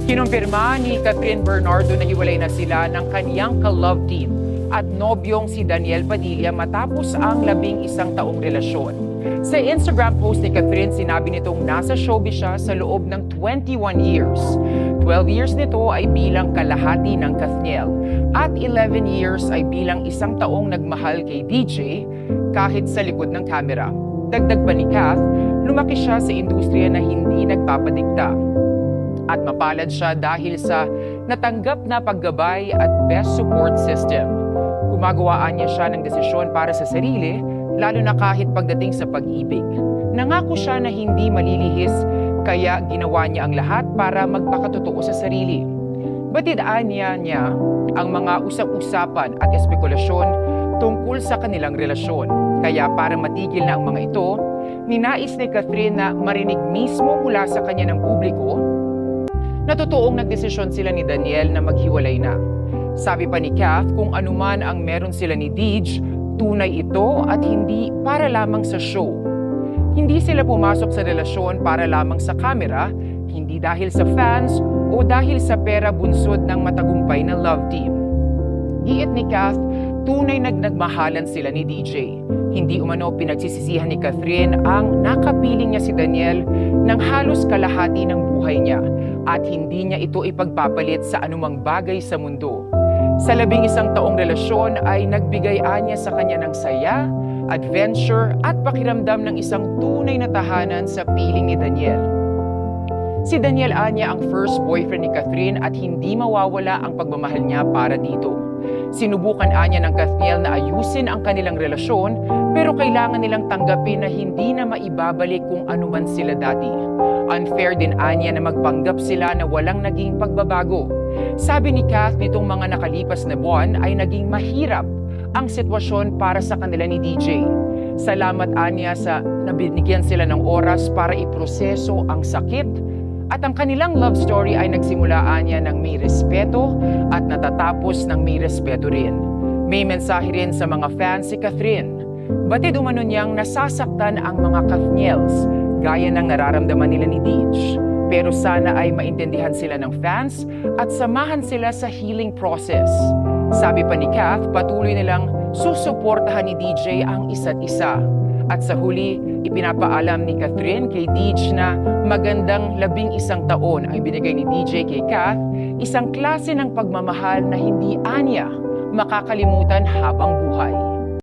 Kinumpirma ni Catherine Bernardo na hiwalay na sila ng kaniyang ka-love team at nobyong si Daniel Padilla matapos ang 11 taong relasyon. Sa Instagram post ni Catherine, sinabi nitong nasa showbiz siya sa loob ng 21 years. 12 years nito ay bilang kalahati ng Kathniel at 11 years ay bilang 1 taong nagmahal kay DJ kahit sa likod ng kamera. Dagdag pa ni Kath, lumaki siya sa industriya na hindi nagpapadikta. At mapalad siya dahil sa natanggap na paggabay at best support system. Gumagawaan niya siya ng desisyon para sa sarili, lalo na kahit pagdating sa pag-ibig. Nangako siya na hindi malilihis, kaya ginawa niya ang lahat para magpakatotoo sa sarili. Batidaan niya ang mga usap-usapan at espekulasyon tungkol sa kanilang relasyon. Kaya para matigil na ang mga ito, ninais ni Catherine na marinig mismo mula sa kanya ng publiko na totoong nagdesisyon sila ni Daniel na maghiwalay na. Sabi pa ni Kath, kung anuman ang meron sila ni Deej, tunay ito at hindi para lamang sa show. Hindi sila pumasok sa relasyon para lamang sa camera, hindi dahil sa fans o dahil sa pera bunsod ng matagumpay na love team. Giit ni Kath, tunay nagmahalan sila ni DJ. Hindi umano pinagsisisihan ni Catherine ang nakapiling niya si Daniel ng halos kalahati ng buhay niya at hindi niya ito ipagpapalit sa anumang bagay sa mundo. Sa 11 taong relasyon ay nagbigay niya sa kanya ng saya, adventure at pakiramdam ng isang tunay na tahanan sa piling ni Daniel. Si Daniel anya ang first boyfriend ni Catherine at hindi mawawala ang pagmamahal niya para dito. Sinubukan anya ng Kathniel na ayusin ang kanilang relasyon pero kailangan nilang tanggapin na hindi na maibabalik kung anuman sila dati. Unfair din anya na magpanggap sila na walang naging pagbabago. Sabi ni Kath, nitong mga nakalipas na buwan ay naging mahirap ang sitwasyon para sa kanila ni DJ. Salamat anya sa nabinigyan sila ng oras para iproseso ang sakit at ang kanilang love story ay nagsimula anya ng may respeto at natatapos ng may respeto rin. May mensahe rin sa mga fans si Catherine. Batid umano niyang nasasaktan ang mga Kathniels gaya ng nararamdaman nila ni Deej. Pero sana ay maintindihan sila ng fans at samahan sila sa healing process. Sabi pa ni Kath, patuloy nilang susuportahan ni DJ ang isa't isa. At sa huli, ipinapaalam ni Catherine kay Deej na magandang 11 taon ang binigay ni DJ kay Kath, isang klase ng pagmamahal na hindi anya makakalimutan habang buhay.